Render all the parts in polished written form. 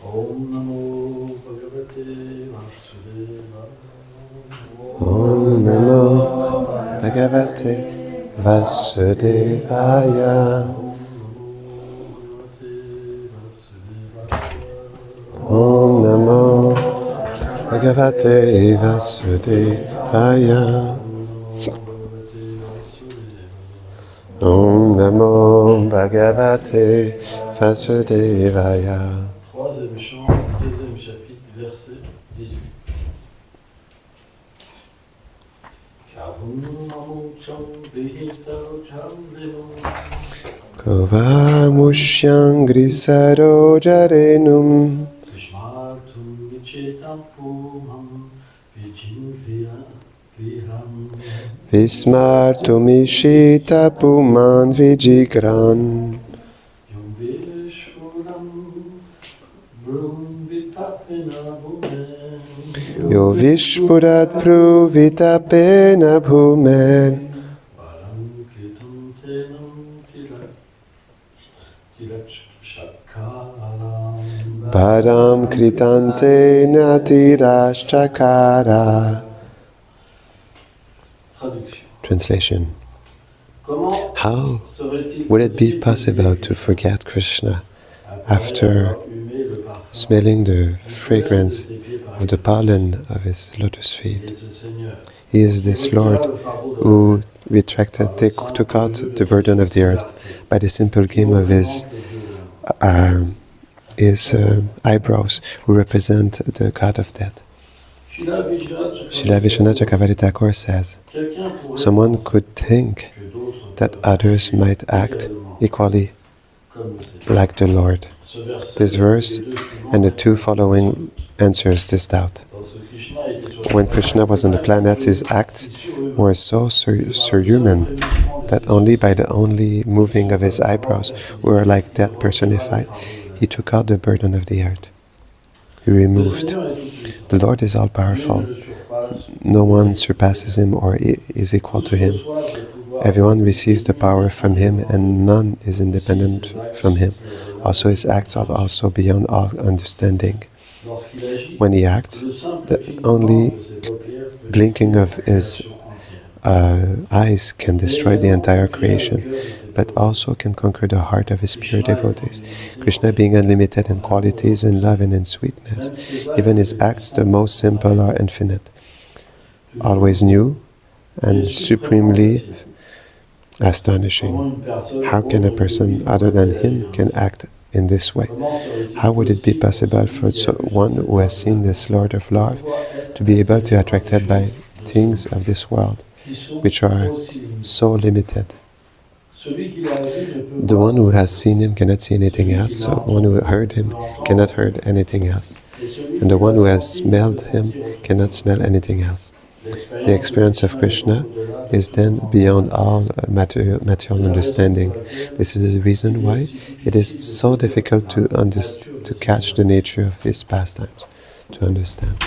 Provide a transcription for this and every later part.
Om Namo Bhagavate Vasudevaya. Om Namo Bhagavate Vasudevaya. Om Namo Bhagavate Vasudevaya. Troisième chant, deuxième chapitre, verset 18. Kovamushyang grisarojarenum Vismartumishita puman vijigran Yo vishpurat pruvitapena bhumen Param kritante natirashchakara. Translation. How would it be possible to forget Krishna after smelling the fragrance of the pollen of his lotus feet? He is this Lord who took out the burden of the earth by the simple game of his eyebrows, who represent the god of death. Srila Vishwanath Chakravarti Thakur says, someone could think that others might act equally like the Lord. This verse and the two following answers this doubt. When Krishna was on the planet, his acts were so surhuman that only by the only moving of his eyebrows, who were like death personified, he took out the burden of the earth. He removed. The Lord is all-powerful. No one surpasses him or is equal to him. Everyone receives the power from him, and none is independent from him. Also, his acts are also beyond all understanding. When he acts, the only blinking of his eyes can destroy the entire creation, but also can conquer the heart of his pure devotees. Krishna being unlimited in qualities, in love and in sweetness, even his acts, the most simple, are infinite, always new and supremely astonishing. How can a person other than him can act in this way? How would it be possible for one who has seen this Lord of love to be able to be attracted by things of this world, which are so limited? The one who has seen him cannot see anything else, so one who heard him cannot hear anything else, and the one who has smelled him cannot smell anything else. The experience of Krishna is then beyond all material understanding. This is the reason why it is so difficult to catch the nature of his pastimes, to understand.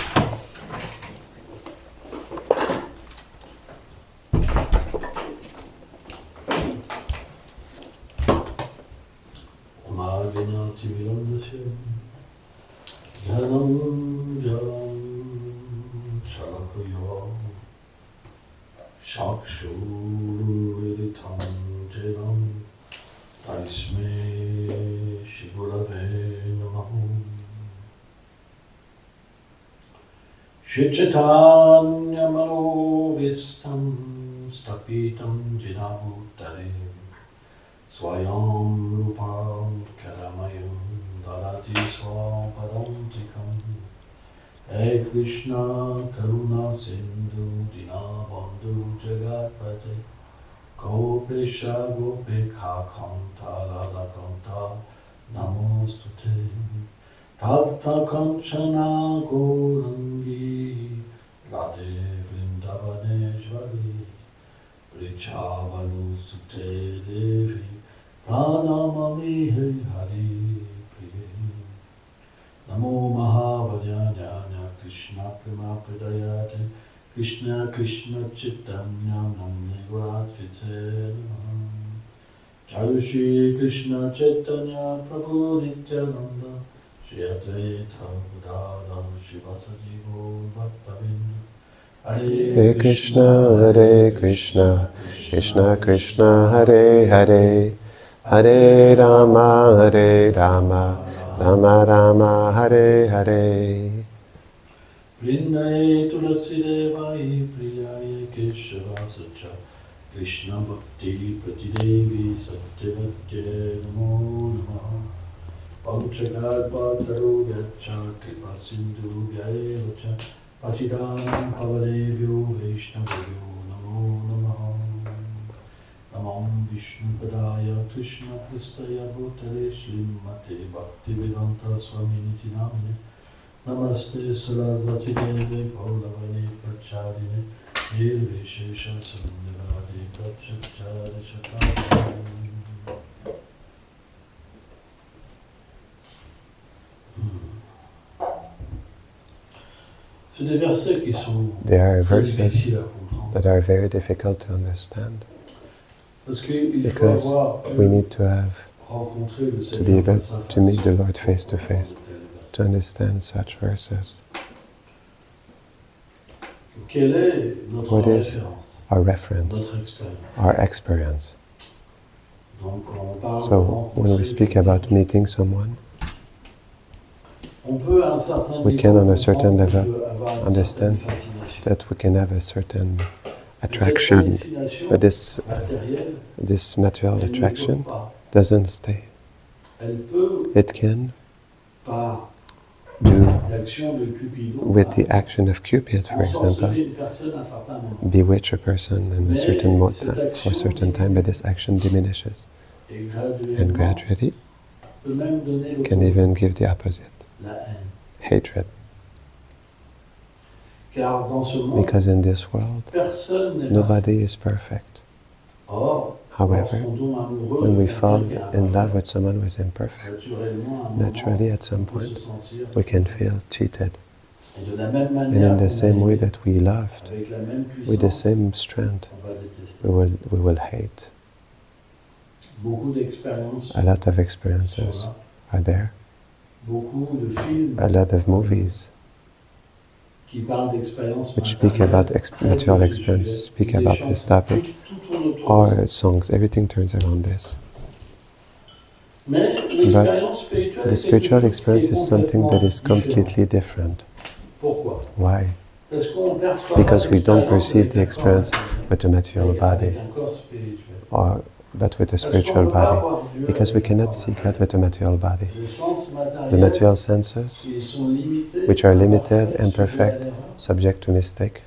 Chaitanya-manovistam stapitam jidabhutare swayam rupam karamayam darati swam paramtikam. Hey Krishna karuna sindhu dinabandhu jagatpate gopesha gopekha khanta radha kanta namostute. Tapta Kanchana Gaurangi Radhe Vrindavaneshwari Vrichavanu Sute Devi Pranamami Hari Priye Namo Mahavajanyanya Krishna Prema Pradayate Krishna Krishna Chaitanya Namne Gratvice Jai Shri Krishna Chaitanya Prabhu Nityananda Hare Krishna, Krishna Krishna, Hare Hare, Hare Rama, Rama Rama, Hare Hare. Vrindaye tulasi devai priyaye keshavascha Krishna bhakti pratidevi satyavadye namo namaha Panchagadvataro gacha kripa sindhu vyayavacha Patidanam pavadevyo vaishnavyo namo namaha Namam Vishnu Padaya Krishna Pristaya Bhutale Srimate Bhaktivedanta Swaminiti Namine Namaste Sarasvati Deve Gauravane Pracharine Nirvishesha Sandhavade Prachachara Chakravane. C'est des versets qui sont There are très verses difficiles à comprendre. that are very difficult to understand Parce qu'il faut because avoir we need to have rencontré le to be Seigneur able face à to meet face the Lord face to pour face, comprendre tel verset. to understand such verses. Quelle est notre What is référence, our reference, notre expérience? our experience. Donc, quand on parle de So rencontrer when we speak about meeting someone, on peut à un certain we niveau can on a certain comprendre level qu'on peut avoir une understand certaine fascination. that we can have a certain Mais cette attraction, fascination but this material elle ne attraction peut pas. doesn't stay. Elle peut, It can par do l'action de Cupidon, with the action of Cupid, for example, ensorceler une personne à un certain moment. bewitch a person in a certain for a certain time, but this action diminishes Et and graduellement, gradually peut même donner can l'opposé, even give the opposite, la haine. hatred. Car dans ce monde, Because in this world, personne n'est parfait. nobody is perfect. Or, However, lorsqu'on tombe amoureux when de we quelqu'un fall qui est in love imparfait, with someone who is imperfect, naturellement, à un naturally moment, at some on peut point se sentir we can feel cheated. Et de la même And manière in the qu'on same a way aimé, that we loved, avec la même with the puissance, same strength, on va détester. we will hate. Beaucoup d'expériences A lot of sur experiences là, are there, beaucoup de films a lot of movies qui parlent d'expériences which speak about material experience, speak about this topic, or songs, everything turns around this. Mais l'expérience spirituelle The est quelque spiritual chose experience qui est is something that is complètement différent. completely different. Pourquoi? Why? Parce qu'on perçoit Because pas we don't l'expérience perceive avec the un experience corps matériel, with a material avec body, un corps spirituel. but with a Parce spiritual qu'on peut pas body. voir Dieu Because we avec un cannot corps see matériel. God with a material body. Les sens The matériels material senses, qui sont limités, which are limited, imparfaits, imperfect, sujets à l'erreur. subject to mistake,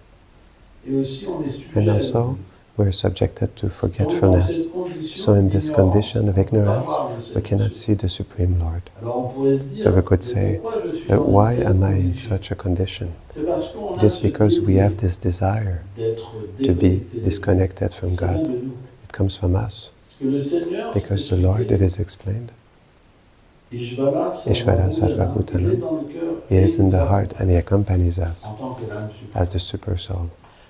Et aussi on est sujet and à also l'oubli. we're subjected to Donc, dans forgetfulness. cette condition So in this d'ignorance, condition of on peut pas ignorance, voir le we Seigneur. cannot see the Supreme Lord. Alors on pourrait se dire, So we could mais say, pourquoi je suis but dans une why telle am I in condition? such a condition? C'est parce qu'on a It is ce because we désir have this desire d'être to be déconnecté de disconnected Dieu. from Ça vient God. de nous. It comes from us. Parce que le Seigneur, Because c'est the Lord, expliqué, it is explained, Ishvara Ishvara Sarvabhutanam, Sarvabhutanam, il est dans le cœur He et is in il the nous heart and He accompanies us en tant que l'âme suprême. as the super soul.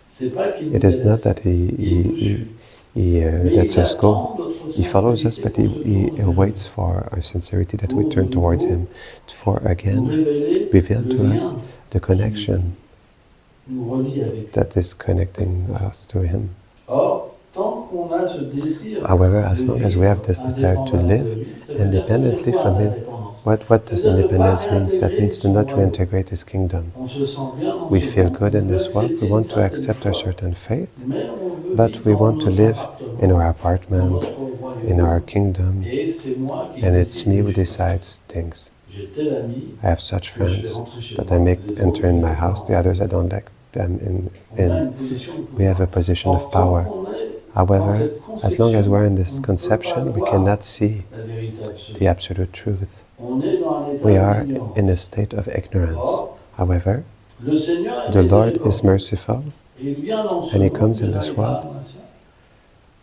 C'est pas qu'il It nous is not délaisse, that il nous suit. He Mais lets il us go. attend notre He follows us, sincérité but qu'on se He tourne vers lui. waits for our sincerity that we Pour turn de towards nouveau Him, for nous again révéler reveal le to lien us the connection nous relie avec lui. that is connecting us to Him. Or, tant qu'on a ce désir However, as de long as we vivre have this desire to indépendamment live de lui, ça veut dire independently c'est quoi from Him, l'indépendance? what does C'est-à-dire de pas independence means? That réintégrer means to son not royaume. reintegrate His kingdom. On se sent bien dans We ce feel monde, good on in veut this world, we accepter want une to certaine accept a foi, certain faith, mais on veut but vivre we dans want to notre live appartement, in our dans apartment, notre in our royaume. kingdom, Et c'est moi qui and it's décide me des who choses. decides things. J'ai tel ami I have such que je fais friends rentrer chez that moi, I make les enter autres, in je my les house, fais the others I don't let them On a in. une position de We have a pouvoir. position of Or, tant power. qu'on est dans However, cette as long as we're in conception, this on ne peut conception, pas we voir cannot see la vérité absolue. the absolute truth. On est dans un état We are d'ignorance. in a state of ignorance. Or, However, le Seigneur est the Lord is miséricordieux. merciful Et il vient dans ce and He monde comes in de this world réincarnation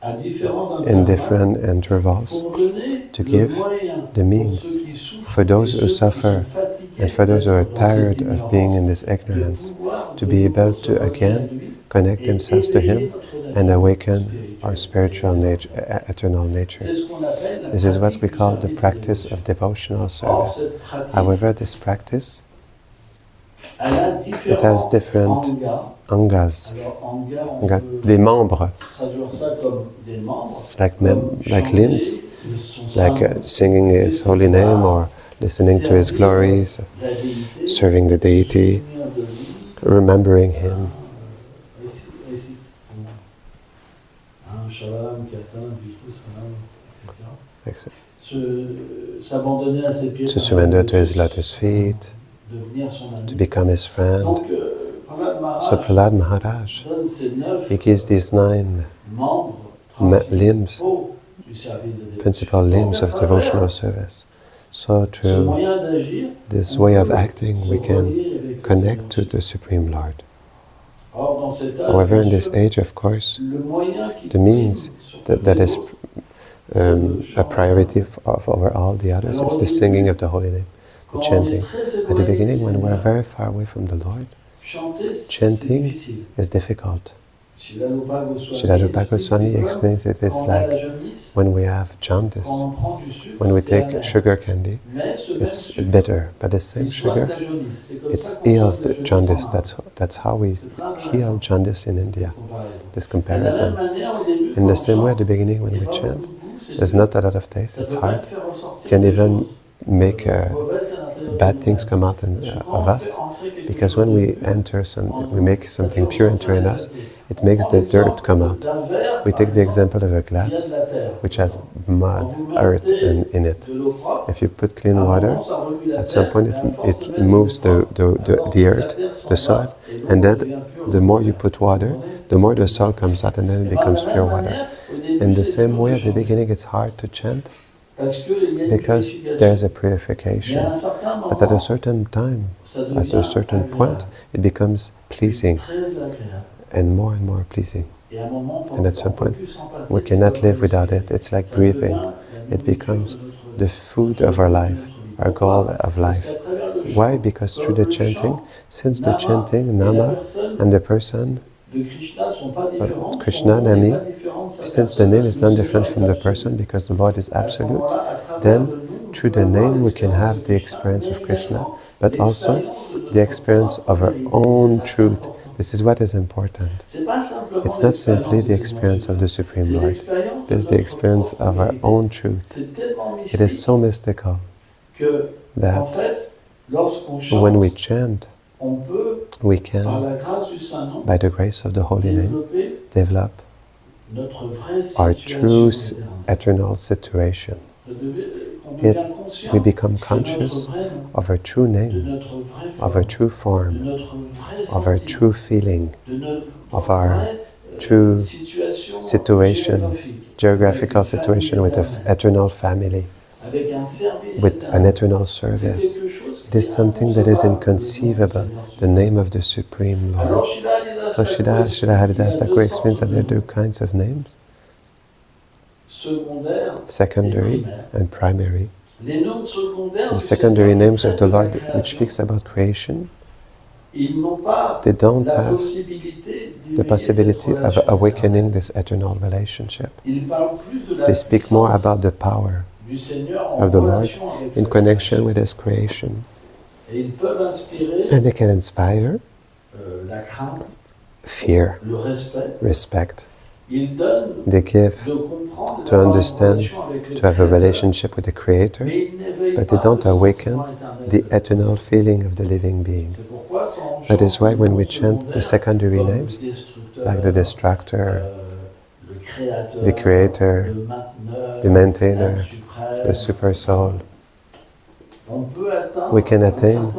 à différents in intervalles different intervals pour donner to le give moyen the pour means ceux qui souffrent for those et who ceux qui suffer sont fatigués and for those who are d'être dans cette tired of being in this ignorance, de ignorance pouvoir to de be nouveau able se to relier à again lui connect et themselves to éveiller Him notre and nature awaken spirituelle. our spiritual nature, eternal nature. This is what we call the practice of devotional service. However, this practice, it has different angas, des membres, like limbs, like singing His holy name or listening to His glories, serving the deity, remembering Him. To surrender to His lotus feet, to become His friend. So Prahlad Maharaj, he gives these 9 limbs, principal limbs of devotional service. So through this way of acting, we can connect to the Supreme Lord. However, in this age, of course, the means that is a priority over all the others is the singing of the holy name, the chanting. At the beginning, when we're very far away from the Lord, chanting is difficult. Srila Rupa Goswami explains it is like when we have jaundice. When we take sugar candy, it's bitter, but the same sugar, it heals the jaundice. That's how we heal jaundice in India, this comparison. In the same way, at the beginning when we chant, there's not a lot of taste, it's hard. It can even make bad things come out of us, because when we make something pure enter in us, it makes the dirt come out. We take the example of a glass which has mud, earth in it. If you put clean water, at some point it moves the earth, the soil, and then the more you put water, the more the soil comes out, and then it becomes pure water. In the same way, at the beginning it's hard to chant, because there's a purification. But at a certain time, at a certain point, it becomes pleasing, and more pleasing. And at some point, we cannot live without it. It's like breathing. It becomes the food of our life, our goal of life. Why? Because through the chanting, since the chanting, Nama and the person, Krishna, Nami, since the name is not different from the person, because the Lord is absolute, then through the name we can have the experience of Krishna, but also the experience of our own truth. This is what is important. It's not simply the experience of the Supreme Lord. It is the experience of our own truth. It is so mystical that when we chant, we can, by the grace of the Holy Name, develop our true eternal situation. We become conscious of our true name, of our true form, of our true feeling, of our true situation, geographical situation with an eternal family, with an eternal service. It is something that is inconceivable, the name of the Supreme Lord. So Srila Haridas Thakur explains that there are 2 kinds of names, secondary and primary. The secondary names of the Lord, which speaks about creation, they don't have the possibility of awakening this eternal relationship. They speak more about the power of the Lord in connection with His creation. And they can inspire fear, respect. They give to understand, to have a relationship with the Creator, but they don't awaken the eternal feeling of the living being. That is why when we chant the secondary names, like the Destructor, the Creator, the Maintainer, the Super Soul, we can attain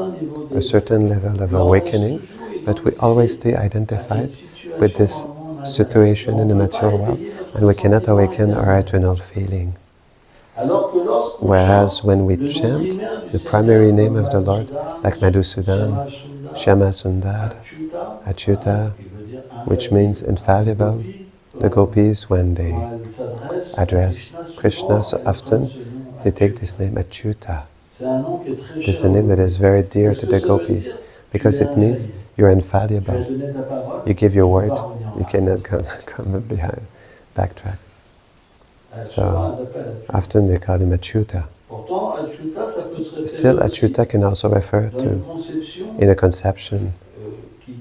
a certain level of awakening, but we always stay identified with this situation in the material world, and we cannot awaken our eternal feeling. Whereas when we chant the primary name of the Lord, like Madhusudan, Shyama Sundar, Achyuta, which means infallible, the gopis, when they address Krishna so often, they take this name Achyuta. This is a name that is very dear to the gopis, because it means you're infallible. You give your word, you cannot come behind. backtrack. Souvent, So, elles appellent Achyuta. often they call him Achyuta. Pourtant, Achyuta, ça peut se référer Still, aussi Achyuta can also refer dans une to conception in a conception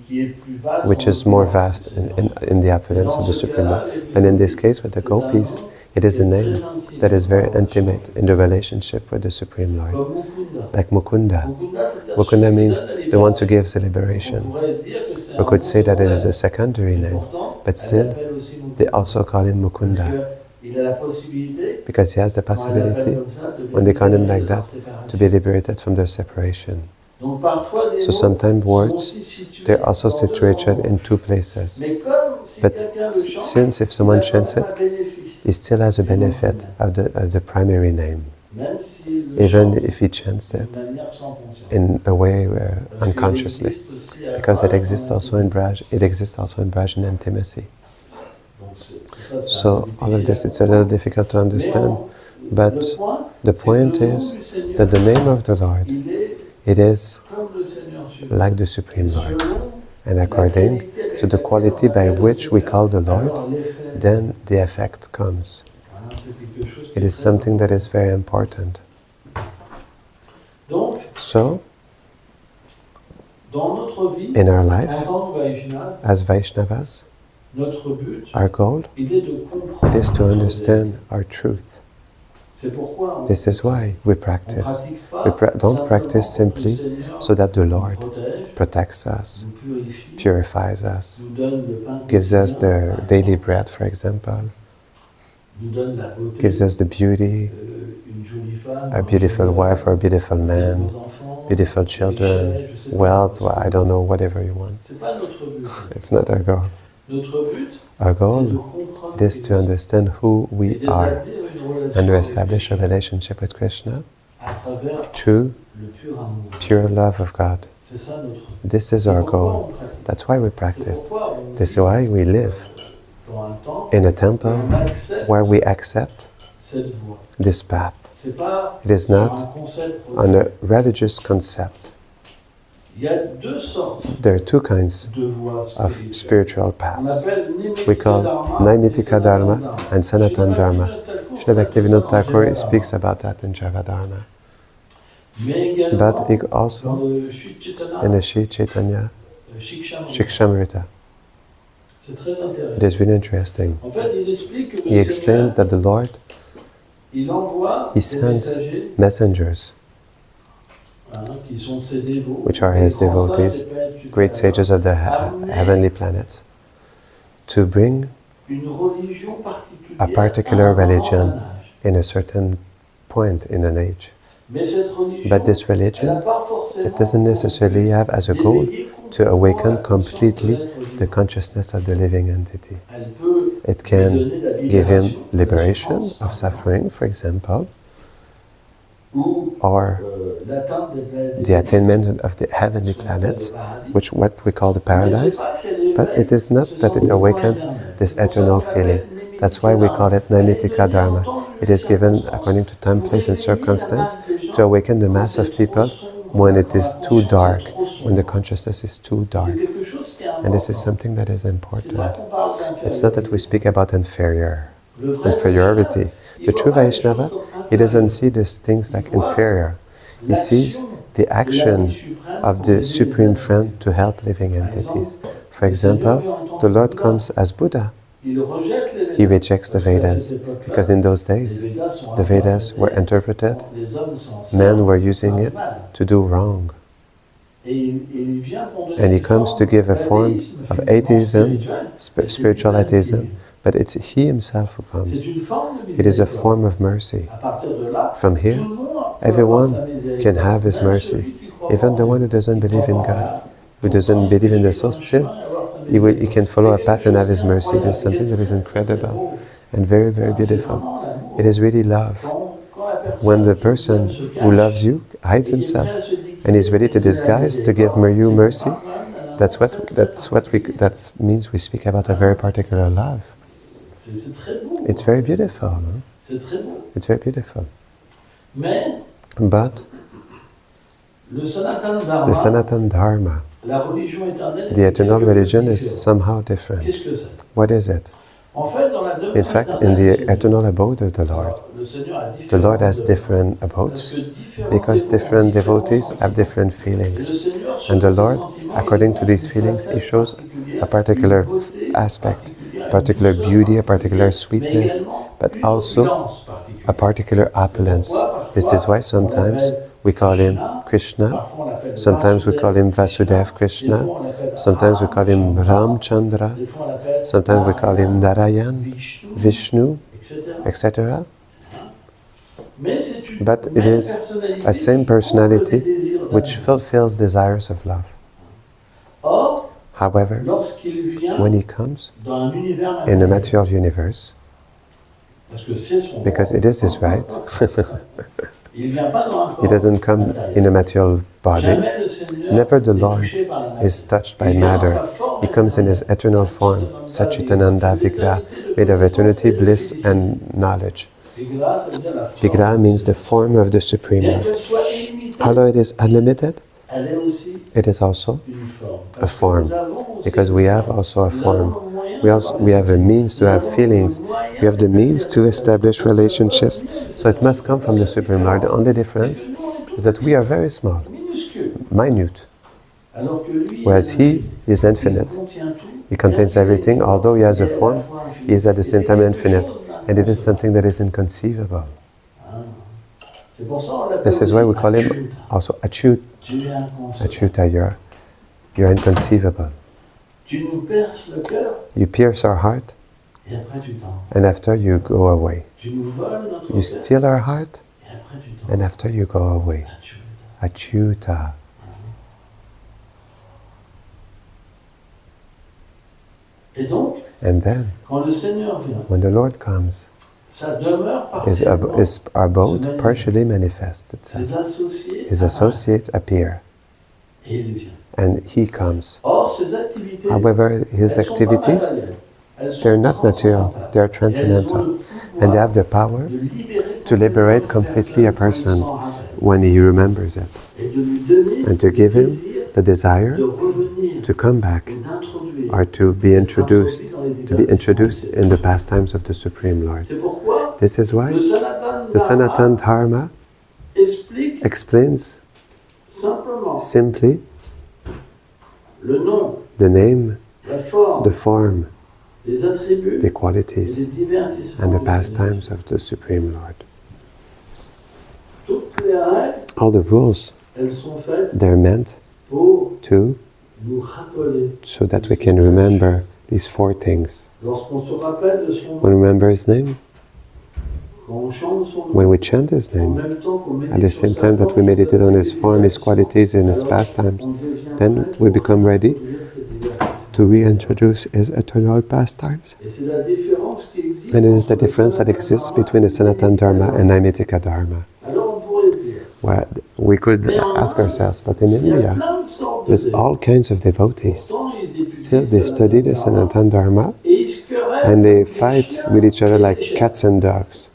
qui est plus vaste which en is more opulence vast du Seigneur. in the opulence of the Supreme Lord. And in this case, with the gopis, it is a name that is very intimate in the relationship with the Supreme Lord. Comme Mukunda. Like Mukunda. C'est-à-dire Mukunda celui qui means donne la the one who libération. gives the On liberation. pourrait dire que c'est We un could say that it is a secondaire. secondary Et name, pourtant, but elle still, l'appelle aussi Mukunda. they also call him Parce Mukunda qu'il a la possibilité, because he has the quand elle l'appelle possibility, comme ça, de when they call him libérer like de leur that, séparation. to be liberated from their separation. Donc parfois des So mots sometimes sont words, aussi situés they're also dans deux situated endroits. in two places. Mais comme si But quelqu'un le chante, since if il someone a quand chants même it, un bénéfice. he still has a benefit of the primary name, Même s'il le even chante if he chants it d'une manière sans conscience. in a way Parce qu'il unconsciously, existe aussi à because it Braj exists en also in intimité. Braj. It exists also in Braj in intimacy. Donc tout ça, c'est un So peu all of difficile this, à it's a little comprendre. difficult to Mais understand. le But point, the c'est que point le nom is du Seigneur, that the name of the Lord, il est it is comme le Seigneur suprême. like the Supreme Lord. Selon And la according qualité avec to the laquelle quality on by appelle le which we Seigneur, call the Lord, alors l'effet, then the effect comes. hein, c'est quelque chose qui It est is très something that important. is very important. Donc, So, dans notre vie, in our en life, tant que Vaishnava, as Vaishnavas, notre but, our goal il est de comprendre is to notre understand vérité. our truth. C'est pourquoi This is why we on practice. pratique pas We don't simplement practice pour que le simply Seigneur so that the nous Lord protège, protects us, nous purifie, purifies us, nous donne le pain gives us quotidien, the daily bread, for example, nous donne la beauté, gives us the beauty, une jolie femme, a beautiful wife or a beautiful des man, beaux enfants, beautiful des children, richesses, je sais pas. wealth, I don't know, whatever you want. C'est pas notre but. It's not our goal. Notre but, Our c'est de goal comprendre is to understand who et we are d'établir une relation and to avec establish a Krishna relationship with Krishna à travers through le pur amour. pure love of God. C'est ça notre but. This is C'est our pourquoi goal. on pratique. That's why we C'est practice. pourquoi on This is vit why we live dans un temple in a où temple on accepte where we accept cette voie. this path. C'est pas It is sur un not concept on a religious concept. Il y a deux sortes There are two kinds de voies of spirituelles. spiritual On paths. appelle We call Naimitika Dharma and Sanatan Dharma. Srila Bhaktivinoda Thakur speaks about that in Javadharma. Mais également, But he dans also le Sri Chaitanya, in the Sri Chaitanya Shikshamrita. Shikshamrita. C'est très It intéressant. is really interesting. En fait, il explique que He le explains Seigneur, that the Lord, il envoie he des sends messagers, messengers, hein, qui sont ses dévots, which are les his grands devotees, sages des planètes great supérieures, sages of the amener heavenly planets, to bring une religion particulière a particular à un moment, religion un âge. in a certain point in an age. Mais cette religion, But this elle religion, n'a pas forcément it doesn't necessarily have as a goal to awaken completely the consciousness of the living entity. Elle peut It can lui donner la give him libération de la liberation souffrance, of suffering, for example, ou or l'atteinte des planètes the attainment of the heavenly planets, which what we call the paradise. But it is not that it awakens this eternal feeling. That's why we call it Naimitika Dharma. It is given according to time, place, and circumstance to awaken the mass of people when it is too dark, when the consciousness is too dark. And this is something that is important. It's not that we speak about inferiority. The true Vaishnava, he doesn't see these things like inferior. He sees the action of the Supreme Friend to help living entities. For example, the Lord comes as Buddha. He rejects the Vedas because in those days, the Vedas were interpreted, men were using it to do wrong. And he comes to give a form of atheism, spiritual atheism, but it's he himself who comes. It is a form of mercy. From here, everyone can have his mercy. Even the one who doesn't believe in God, who doesn't believe in the soul, still, he can follow a path and have his mercy. It is something that is incredible and very, very beautiful. It is really love. When the person who loves you hides himself and is ready to disguise to give you mercy, that means we speak about a very particular love. It's very beautiful. Huh? It's very beautiful. But the Sanatan Dharma, the eternal religion, is somehow different. What is it? In fact, in the eternal abode of the Lord, the Lord has different abodes because different devotees have different feelings. And the Lord, according to these feelings, He shows a particular aspect, a particular beauty, a particular sweetness, but also a particular opulence. This is why sometimes we call Him Krishna, sometimes we call Him Vasudev Krishna, sometimes we call Him Ramchandra, sometimes we call Him Narayan, Vishnu, etc. But it is a same personality which fulfills desires of love. However, when He comes in a material universe, because it is His right, He doesn't come in a material body. Never the Lord is touched by matter. He comes in His eternal form, Satchitananda Vigraha, made of eternity, bliss and knowledge. Vigraha means the form of the Supreme Lord. Although it is unlimited, it is also a form, because we have also a form. We have a means to have feelings. We have the means to establish relationships. So it must come from the Supreme Lord. The only difference is that we are very small, minute, whereas He is infinite. He contains everything. Although He has a form, He is at the same time infinite. And it is something that is inconceivable. This is why we call Him also Achyut. Achyuta, you're inconceivable. You pierce our heart, and after you go away. You steal our heart, and after you go away. Achyuta. And then, when the Lord comes, His abode partially manifests itself. His associates appear, and He comes. However, His activities, they're not material, they're transcendental, and they have the power to liberate completely a person when he remembers it, and to give him the desire to come back or to be introduced in the pastimes of the Supreme Lord. This is why the Sanatana Dharma explains simply the name, the form, the qualities, and the pastimes of the Supreme Lord. All the rules, they're meant to, so that we can remember these four things. When we remember His name, when we chant His name, at the same time that we meditate on His form, His qualities, and His pastimes, then we become ready to reintroduce His eternal pastimes. And it is the difference that exists between the Sanatana Dharma and Naimitika Dharma. Well, we could ask ourselves, but in India, there's all kinds of devotees. Still, they study the Sanatana Dharma and they fight with each other like cats and dogs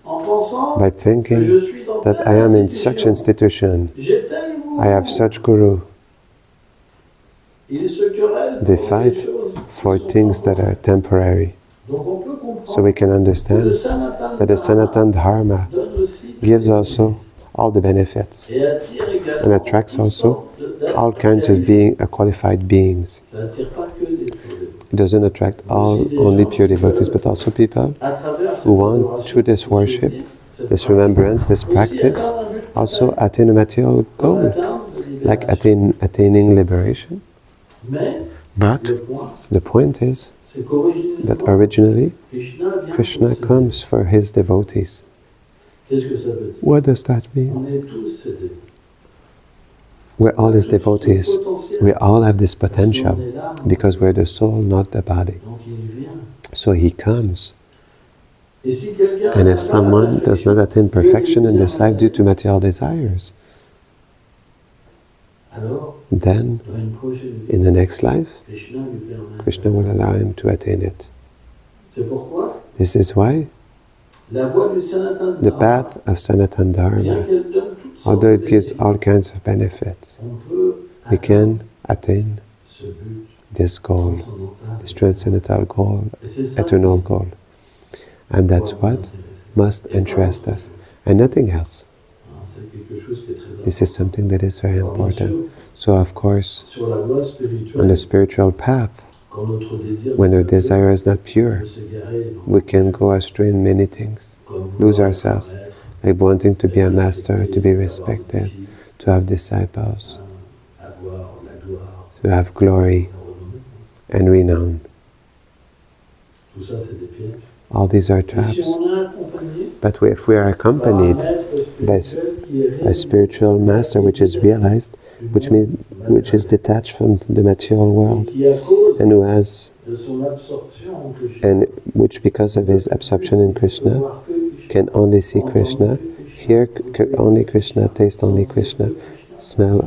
by thinking that I am in such institution, I have such guru. They fight for things that are temporary. So we can understand that the Sanatana Dharma gives also all the benefits and attracts also all kinds of qualified beings. It doesn't attract only pure devotees, but also people who want, through this worship, this remembrance, this practice, also attain a material goal, like attaining liberation. But the point is that originally Krishna comes for His devotees. What does that mean? We're all His devotees. We all have this potential because we're the soul, not the body. So He comes. And if someone does not attain perfection in this life due to material desires, then in the next life, Krishna will allow him to attain it. This is why the path of Sanatana Dharma, although it gives all kinds of benefits, we can attain this goal, this transcendental goal, eternal goal. And that's what must interest us, and nothing else. C'est quelque chose qui est très This is something that is very Alors, bien sûr, important. So of course, sur la voie on spirituelle, the spiritual path, quand notre désir when our n'est pas desire is not pur, pure, on peut s'égarer dans- we can go astray in many things, comme lose vouloir ourselves, être un like wanting to be a être master, respecté, to be avoir des respected, disciples, to have disciples, avoir la gloire, to have glory la renommée. and renown. Tout ça, c'est des pièges. All these are Et si traps. on est accompagné But if we are par un accompanied maître by spirituel qui est a spiritual master which is realized, which is detached from the material world, qui, à cause and who has, de son absorption en Krishna, and which because of his absorption in peut Krishna, voir que Krishna, can only see Krishna, hear only Krishna, taste only Krishna, smell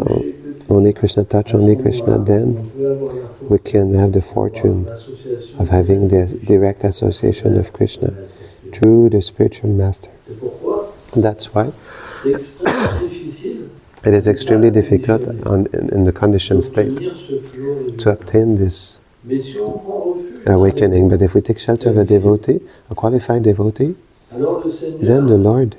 only Krishna, touch only Krishna, then on peut avoir la we can have the fortune l'association of having the direct association of Krishna through the spiritual master. C'est pourquoi That's why c'est extrêmement difficile it is extremely difficult in the conditioned state d'obtenir ce flot. to obtain this Mais si on prend refuge, awakening. But if we take shelter of a devotee, a qualified devotee, alors le Seigneur then the Lord,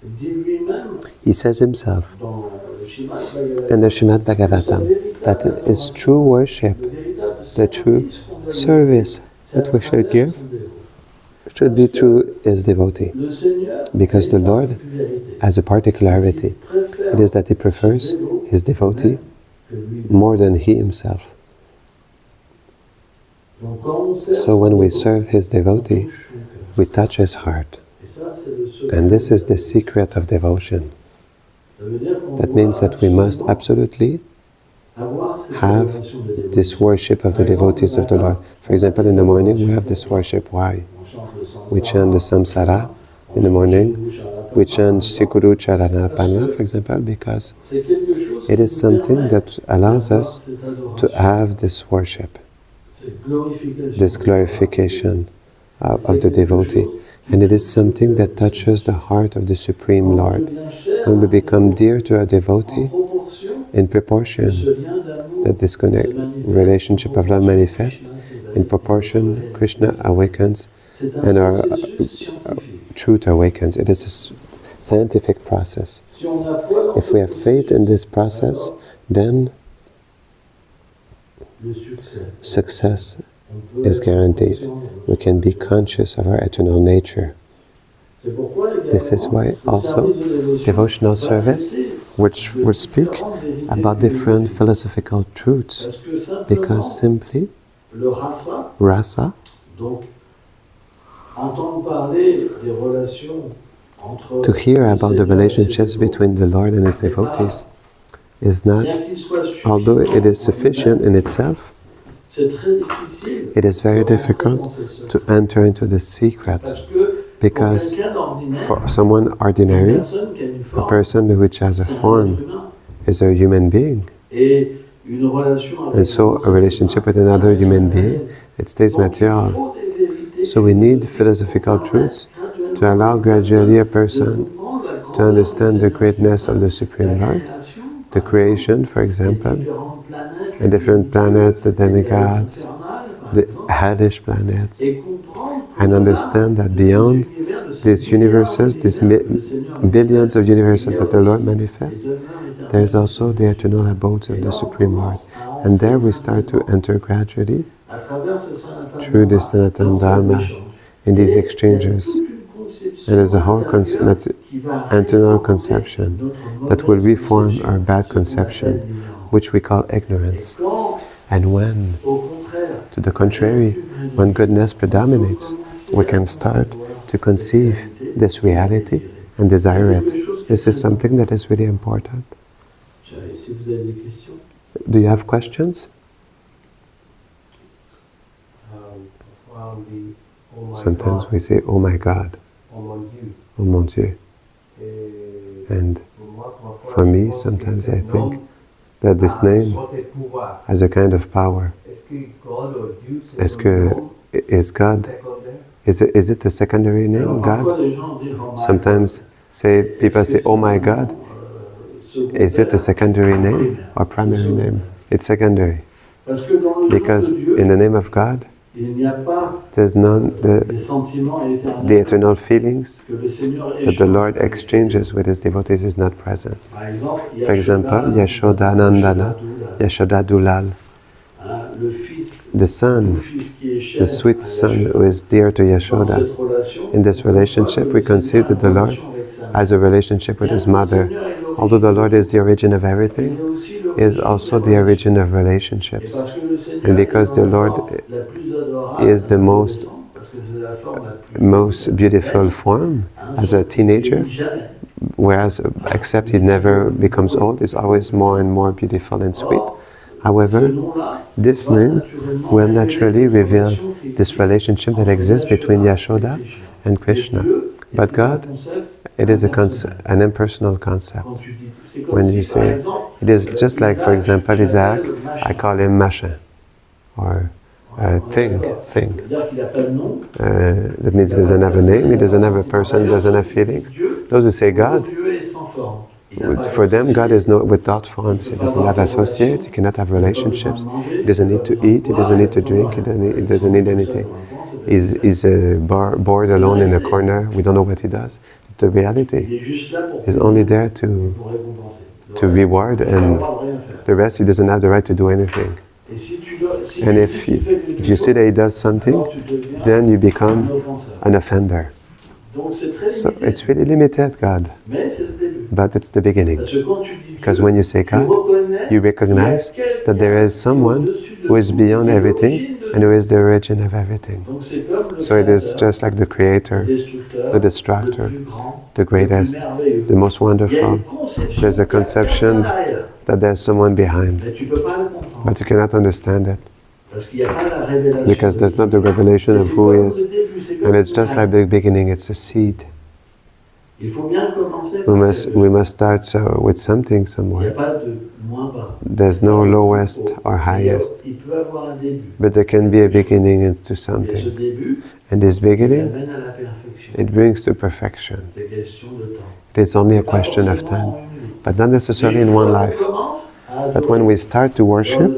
dit lui-même He says Himself dans le Srimad Bhagavatam, in the Srimad Bhagavatam that it is true worship, le véritable the true service qu'on doit lui service faire, that we c'est à should travers give son dévot. should be through His devotee. Le Seigneur Because a the une Lord particularité. has a particularity. Il préfère It is that He prefers His devotee que lui. more than He Himself. Donc, quand on sert So when we son serve His dévot, on devotee, touche son cœur. we touch His heart. Et ça, c'est le secret. And this is the secret of devotion. Ça veut dire qu'on That doit means that we must absolument absolutely avoir cette have adoration des dévots. this worship of the devotees of the Lord. For example, in the morning we have this worship. Why? On chante le samsara, We chant the samsara in the morning. We chant Sikuru Charanapana, for example, because c'est quelque chose it qui is nous something permet that allows d'avoir us cette adoration, to have this worship, cette glorification. this glorification of the devotee. And it is something that touches the heart of the Supreme Lord. When we become dear to a devotee, in proportion that this relationship of love manifests, in proportion Krishna awakens and our truth awakens. It is a scientific process. If we have faith in this process, then success is guaranteed. We can be conscious of our eternal nature. This is why also devotional service, which would speak about different philosophical truths, because simply Le rasa, rasa, donc entendre parler des relations entre to hear le about the Seigneur et relationships ses dévots, between the Lord and His devotees, is bien not, qu'il soit although it is suffisant en sufficient in itself, c'est très difficile it is very de rentrer difficult dans ce secret. to enter into the secret, Parce que because pour quelqu'un d'ordinaire, for someone une ordinary, personne qui a une a forme, person which has a c'est un être form humain. is a human being, Et une relation avec and so a relationship with another human being, it stays material. So we need philosophical truths to allow gradually a person to understand the greatness of the Supreme Lord, the creation, for example, the different planets, the demigods, the hellish planets, and understand that beyond these universes, these billions of universes that the Lord manifests, there is also the eternal abodes of the Supreme Lord. And there we start to enter gradually through the Sanatana Dharma in these exchanges. And there's a whole internal conception that will reform our bad conception, which we call ignorance. And when, to the contrary, when goodness predominates, we can start to conceive this reality and desire it. This is something that is really important. Do you have questions? Sometimes we say, oh my God, oh mon Dieu. And for me, sometimes I think that this name has a kind of power. Is God, is it a secondary name, God? Sometimes people say, oh my God. Is it a secondary name or primary name? It's secondary. Because in the name of God, Il n'y a pas There's none des sentiments éternels the eternal feelings que le Seigneur that the échange Lord avec exchanges with his devotees is not present. Par exemple, For example, Yashoda Nandana, Yashoda Dulal, le fils, the son, fils qui est cher the sweet à son Yashoda. who is dear to Dans Yashoda. cette relation, In this relationship, we consider the Lord as a relationship with his mother. Although the Lord is the origin of everything, he is also the origin of relationships. And because the Lord is the most beautiful form as a teenager, whereas except he never becomes old, is always more and more beautiful and sweet. However, this name will naturally reveal this relationship that exists between Yashoda and Krishna. But God, it is an impersonal concept. When you say, it is just like, for example, Isaac, I call him Machin, or thing. That means he doesn't have a name, he doesn't have a person, he doesn't have feelings. Those who say God, for them, God is without forms. He doesn't have associates, he cannot have relationships, he doesn't need to eat, he doesn't need to drink, he doesn't need anything. He's bored alone in a corner, we don't know what he does. The reality is only there to reward, and the rest he doesn't have the right to do anything. And if you say that he does something, then you become an offender. So it's really limited, God. But it's the beginning. Because when you say God, you recognize that there is someone who is beyond everything and who is the origin of everything. So it is just like the creator, the destructor, the greatest, the most wonderful. There's a conception that there's someone behind, but you cannot understand it. Because there's not the revelation of who he is. And it's just like the beginning, it's a seed. We must start with something somewhere. There's no lowest or highest. But there can be a beginning into something. And this beginning, it brings to perfection. It is only a question of time. But not necessarily in one life. But when we start to worship,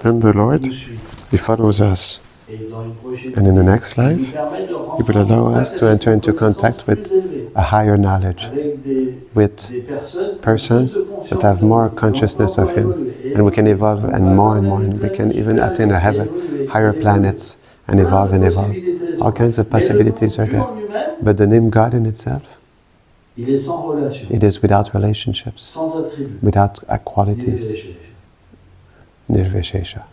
then the Lord, he follows us. And in the next life, he will allow us to enter into contact with a higher knowledge, with persons that have more consciousness of him. And we can evolve and more, and we can even attain a heaven, higher planets, and evolve and evolve. All kinds of possibilities are there. But the name God in itself, it is without relationships, without qualities. Nirvishesha.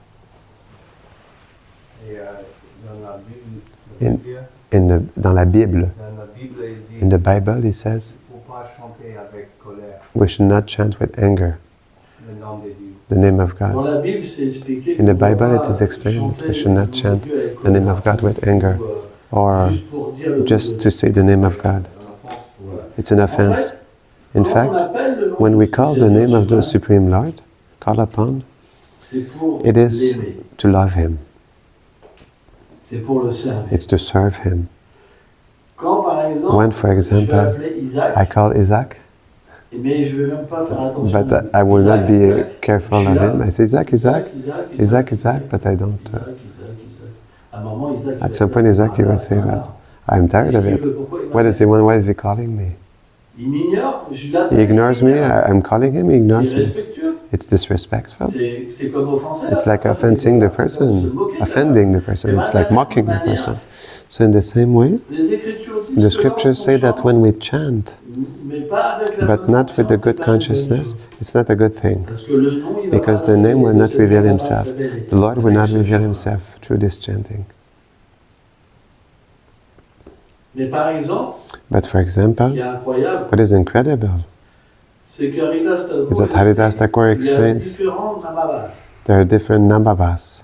Dans la Bible, in the Bible, he says, we should not chant with anger the name of God. In the Bible, it is explained that we should not chant the name of God with anger, or just to say the name of God. It's an offense. In fact, when we call the name of the Supreme Lord, call upon, it is to love him. It's to serve him. When, for example, I call Isaac, but I will not be careful of him. I say, Isaac, Isaac, Isaac, Isaac, but I don't. At some point, Isaac, he will say, but I'm tired of it. What does he want? Why is he calling me? He ignores me. I'm calling him, he ignores me. It's disrespectful. It's like offending the person. It's like mocking the person. So in the same way, the scriptures say that when we chant, but not with the good consciousness, it's not a good thing. Because the name will not reveal himself. The Lord will not reveal himself through this chanting. But for example, what is incredible is that Haridas Thakur explains there are different Nambavas.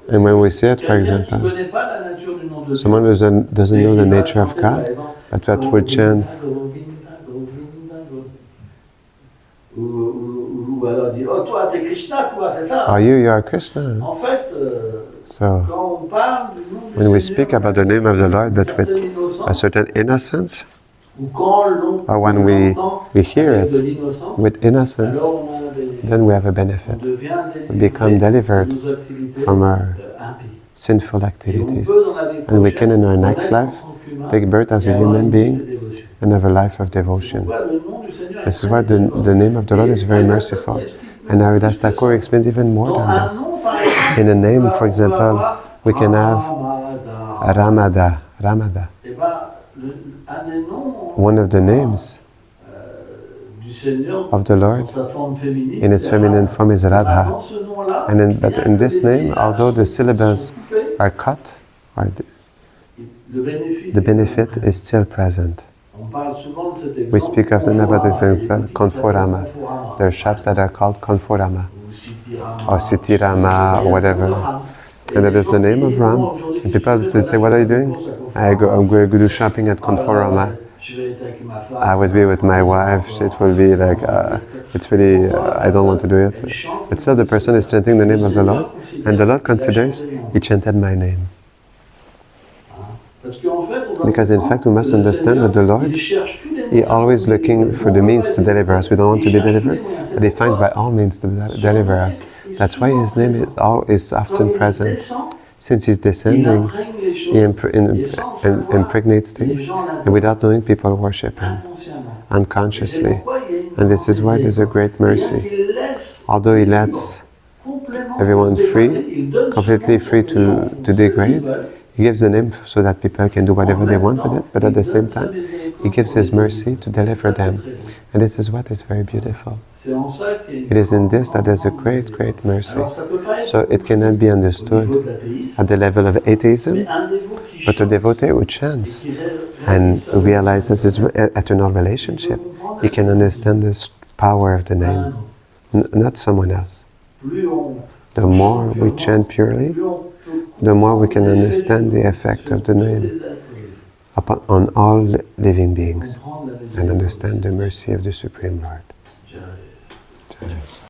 And when we say it, for example, someone who doesn't know the nature of God, but that will chant, you are Krishna. So, when we speak about the name of the Lord, but with a certain innocence, or when we hear it with innocence, then we have a benefit. We become delivered from our sinful activities. And we can, in our next life, take birth as a human being and have a life of devotion. This is why the name of the Lord is very merciful. And Haridas Thakur explains even more than this. In a name, for example, we can have Ramada. One of the names of the Lord in its feminine form is Radha. But in this name, although the syllables are cut, the benefit is still present. We speak often about this example, Conforama. There are shops that are called Conforama, or Sitirama, or whatever. And that is the name of Ram. And people say, what are you doing? I'm going to do shopping at Conforama. I will be with my wife. It will be like, it's really, I don't want to do it. But still the person is chanting the name of the Lord, and the Lord considers, he chanted my name. Because in fact we must understand that the Lord, he always looking for the means to deliver us. We don't want to be delivered, but he finds by all means to deliver us. That's why his name is often present. Since he's descending, he impregnates things, and without knowing, people worship him unconsciously. And this is why there's a great mercy. Although he lets everyone free, completely free to degrade, he gives the name so that people can do whatever they want with it, but at the same time, he gives his mercy to deliver them. And this is what is very beautiful. It is in this that there's a great, great mercy. So it cannot be understood at the level of atheism, but a devotee who chants and realizes his eternal relationship, he can understand the power of the name, not someone else. The more we chant purely, the more we can understand the effect of the name on all living beings and understand the mercy of the Supreme Lord.